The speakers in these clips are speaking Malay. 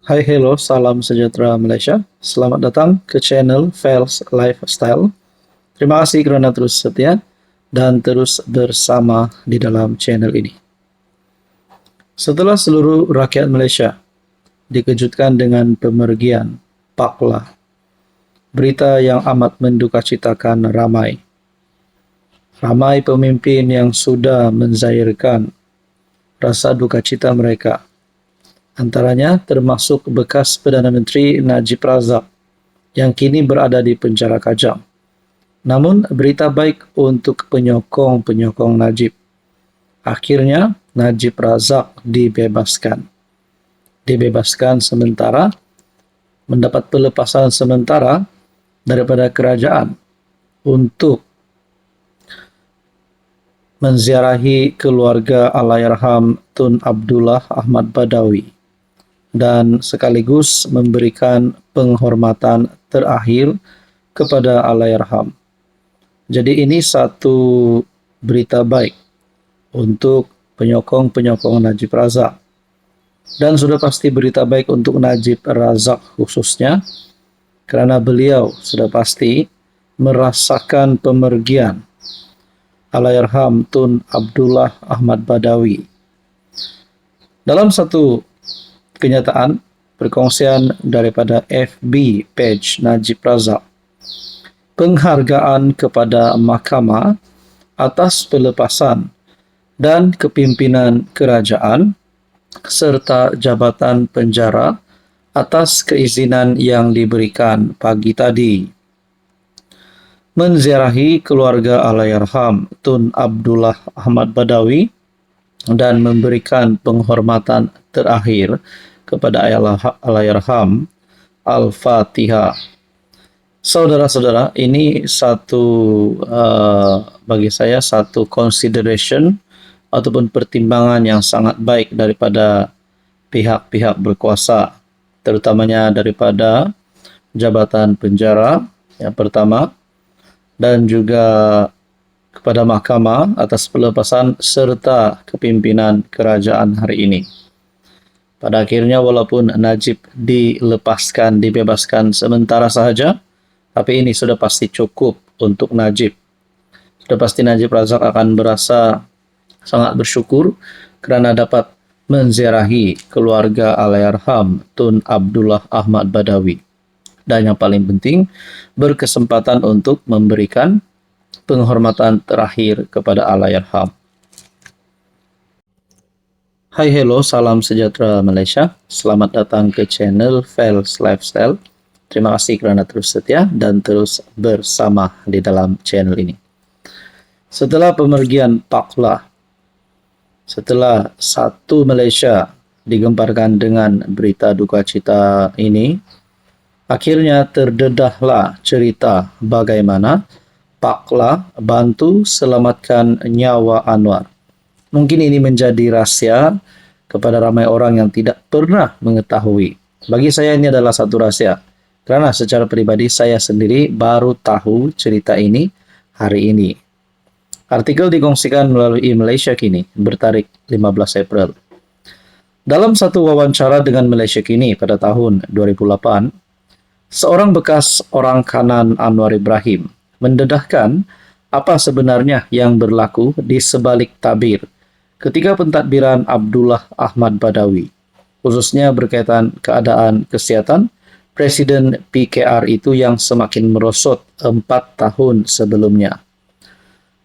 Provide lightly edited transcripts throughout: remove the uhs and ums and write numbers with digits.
Hai, hello, salam sejahtera Malaysia. Selamat datang ke channel Fels Lifestyle. Terima kasih kerana terus setia dan terus bersama di dalam channel ini. Setelah seluruh rakyat Malaysia dikejutkan dengan pemergian Pak Lah, berita yang amat mendukacitakan ramai. Ramai pemimpin yang sudah menzahirkan rasa duka cita mereka. Antaranya termasuk bekas Perdana Menteri Najib Razak yang kini berada di penjara kajang. Namun, berita baik untuk penyokong-penyokong Najib. Akhirnya, Najib Razak dibebaskan. Dibebaskan sementara, mendapat pelepasan sementara daripada kerajaan untuk menziarahi keluarga Allahyarham Tun Abdullah Ahmad Badawi dan sekaligus memberikan penghormatan terakhir kepada Allahyarham. Jadi ini satu berita baik untuk penyokong-penyokong Najib Razak. Dan sudah pasti berita baik untuk Najib Razak khususnya, kerana beliau sudah pasti merasakan pemergian Allahyarham Tun Abdullah Ahmad Badawi. Dalam satu kenyataan perkongsian daripada FB page Najib Razak, penghargaan kepada mahkamah atas pelepasan dan kepimpinan kerajaan serta jabatan penjara atas keizinan yang diberikan pagi tadi. Menziarahi keluarga Allahyarham Tun Abdullah Ahmad Badawi dan memberikan penghormatan terakhir kepada Allahyarham. Al-Fatihah. Saudara-saudara, ini bagi saya satu consideration ataupun pertimbangan yang sangat baik daripada pihak-pihak berkuasa, terutamanya daripada jabatan penjara yang pertama, dan juga kepada mahkamah atas pelepasan serta kepimpinan kerajaan hari ini. Pada akhirnya walaupun Najib dibebaskan sementara sahaja, tapi ini sudah pasti cukup untuk Najib. Sudah pasti Najib Razak akan berasa sangat bersyukur kerana dapat menziarahi keluarga Allahyarham Tun Abdullah Ahmad Badawi. Dan yang paling penting, berkesempatan untuk memberikan penghormatan terakhir kepada Allahyarham. Hai, hello, salam sejahtera Malaysia. Selamat datang ke channel Fels Lifestyle. Terima kasih kerana terus setia dan terus bersama di dalam channel ini. Setelah pemergian Pak Lah, setelah satu Malaysia digemparkan dengan berita duka cita ini, akhirnya terdedahlah cerita bagaimana Pak Lah bantu selamatkan nyawa Anwar. Mungkin ini menjadi rahsia kepada ramai orang yang tidak pernah mengetahui. Bagi saya ini adalah satu rahsia, kerana secara pribadi saya sendiri baru tahu cerita ini hari ini. Artikel dikongsikan melalui Malaysia Kini bertarikh 15 April. Dalam satu wawancara dengan Malaysia Kini pada tahun 2008, seorang bekas orang kanan Anwar Ibrahim mendedahkan apa sebenarnya yang berlaku di sebalik tabir ketika pentadbiran Abdullah Ahmad Badawi, khususnya berkaitan keadaan kesihatan Presiden PKR itu yang semakin merosot 4 tahun sebelumnya.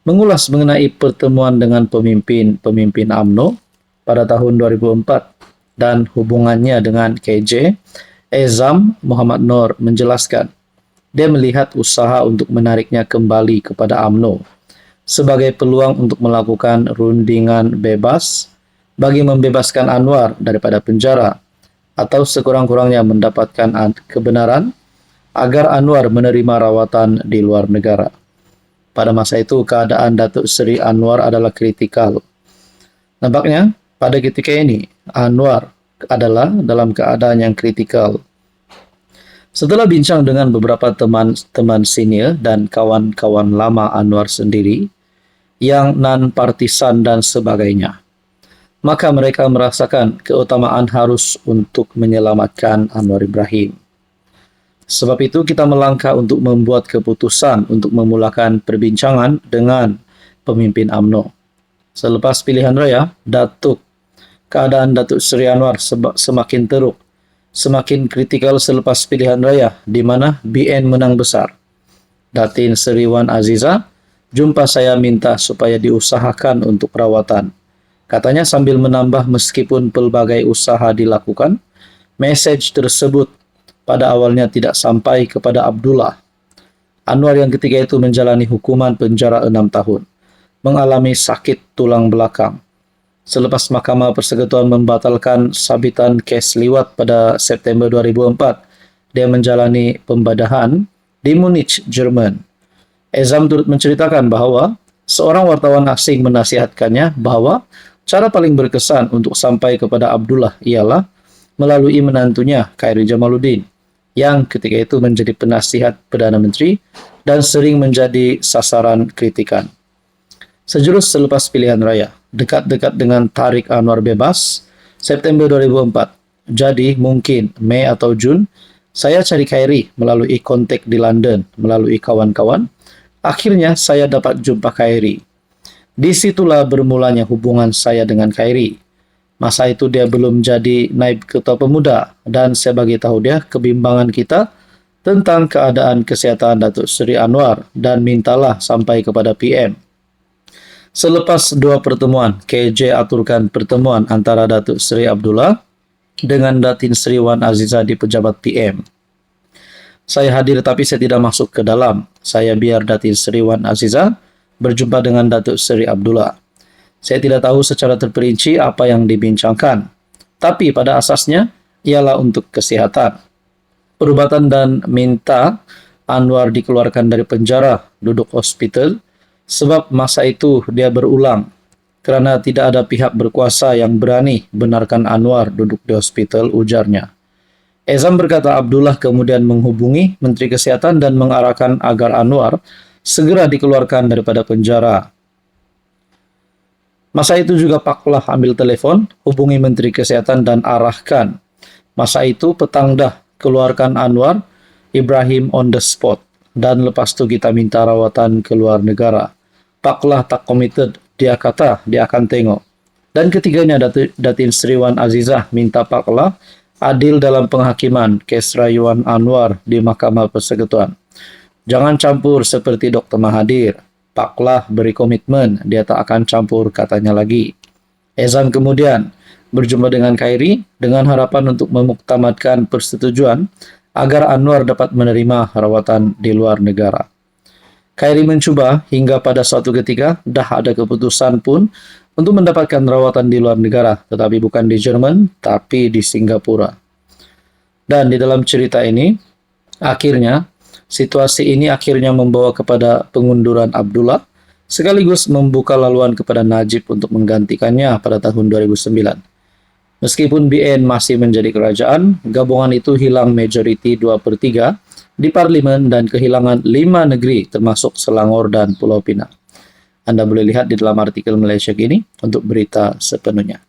Mengulas mengenai pertemuan dengan pemimpin UMNO pada tahun 2004 dan hubungannya dengan KJ, Ezam Muhammad Noor menjelaskan dia melihat usaha untuk menariknya kembali kepada UMNO sebagai peluang untuk melakukan rundingan bebas bagi membebaskan Anwar daripada penjara atau sekurang-kurangnya mendapatkan kebenaran agar Anwar menerima rawatan di luar negara. Pada masa itu, keadaan Datuk Seri Anwar adalah kritikal. Nampaknya, pada ketika ini, Anwar adalah dalam keadaan yang kritikal. Setelah bincang dengan beberapa teman senior dan kawan-kawan lama Anwar sendiri, yang non-partisan dan sebagainya, maka mereka merasakan keutamaan harus untuk menyelamatkan Anwar Ibrahim. Sebab itu kita melangkah untuk membuat keputusan untuk memulakan perbincangan dengan pemimpin UMNO. Selepas pilihan raya, keadaan Datuk Seri Anwar semakin teruk, semakin kritikal selepas pilihan raya di mana BN menang besar. Datin Seri Wan Aziza jumpa saya minta supaya diusahakan untuk perawatan. Katanya sambil menambah meskipun pelbagai usaha dilakukan, mesej tersebut pada awalnya tidak sampai kepada Abdullah. Anwar yang ketiga itu menjalani hukuman penjara 6 tahun, mengalami sakit tulang belakang. Selepas Mahkamah Persekutuan membatalkan sabitan kes liwat pada September 2004, dia menjalani pembadahan di Munich, Jerman. Ezam turut menceritakan bahawa seorang wartawan asing menasihatkannya bahawa cara paling berkesan untuk sampai kepada Abdullah ialah melalui menantunya, Khairi Jamaluddin, yang ketika itu menjadi penasihat Perdana Menteri dan sering menjadi sasaran kritikan. Sejurus selepas pilihan raya, dekat-dekat dengan tarik Anwar bebas, September 2004, jadi mungkin Mei atau Jun, saya cari Khairi melalui kontak di London, melalui kawan-kawan. Akhirnya saya dapat jumpa Khairi. Disitulah bermulanya hubungan saya dengan Khairi. Masa itu dia belum jadi naib ketua pemuda dan saya bagi tahu dia kebimbangan kita tentang keadaan kesihatan Datuk Seri Anwar dan mintalah sampai kepada PM. Selepas 2 pertemuan, KJ aturkan pertemuan antara Datuk Seri Abdullah dengan Datin Seri Wan Aziza di pejabat PM. Saya hadir tapi saya tidak masuk ke dalam. Saya biar Datin Seri Wan Aziza berjumpa dengan Datuk Seri Abdullah. Saya tidak tahu secara terperinci apa yang dibincangkan, tapi pada asasnya ialah untuk kesihatan, perubatan dan minta Anwar dikeluarkan dari penjara, duduk hospital, sebab masa itu dia berulang kerana tidak ada pihak berkuasa yang berani benarkan Anwar duduk di hospital, ujarnya. Ezam berkata Abdullah kemudian menghubungi Menteri Kesihatan dan mengarahkan agar Anwar segera dikeluarkan daripada penjara. Masa itu juga Paklah ambil telefon, hubungi Menteri Kesihatan dan arahkan. Masa itu petang dah keluarkan Anwar Ibrahim on the spot dan lepas tu kita minta rawatan ke luar negara. Paklah tak committed, dia kata dia akan tengok. Dan ketiganya Datin Seri Wan Azizah minta Paklah adil dalam penghakiman kes rayuan Anwar di Mahkamah Persekutuan. Jangan campur seperti Dr. Mahathir. Paklah beri komitmen, dia tak akan campur, katanya lagi. Ezam kemudian berjumpa dengan Khairi dengan harapan untuk memuktamadkan persetujuan agar Anwar dapat menerima rawatan di luar negara. Khairi mencuba hingga pada suatu ketika dah ada keputusan pun untuk mendapatkan rawatan di luar negara, tetapi bukan di Jerman, tapi di Singapura. Dan di dalam cerita ini, situasi ini akhirnya membawa kepada pengunduran Abdullah, sekaligus membuka laluan kepada Najib untuk menggantikannya pada tahun 2009. Meskipun BN masih menjadi kerajaan, gabungan itu hilang majoriti 2/3 di parlimen dan kehilangan 5 negeri termasuk Selangor dan Pulau Pinang. Anda boleh lihat di dalam artikel Malaysia Kini untuk berita sepenuhnya.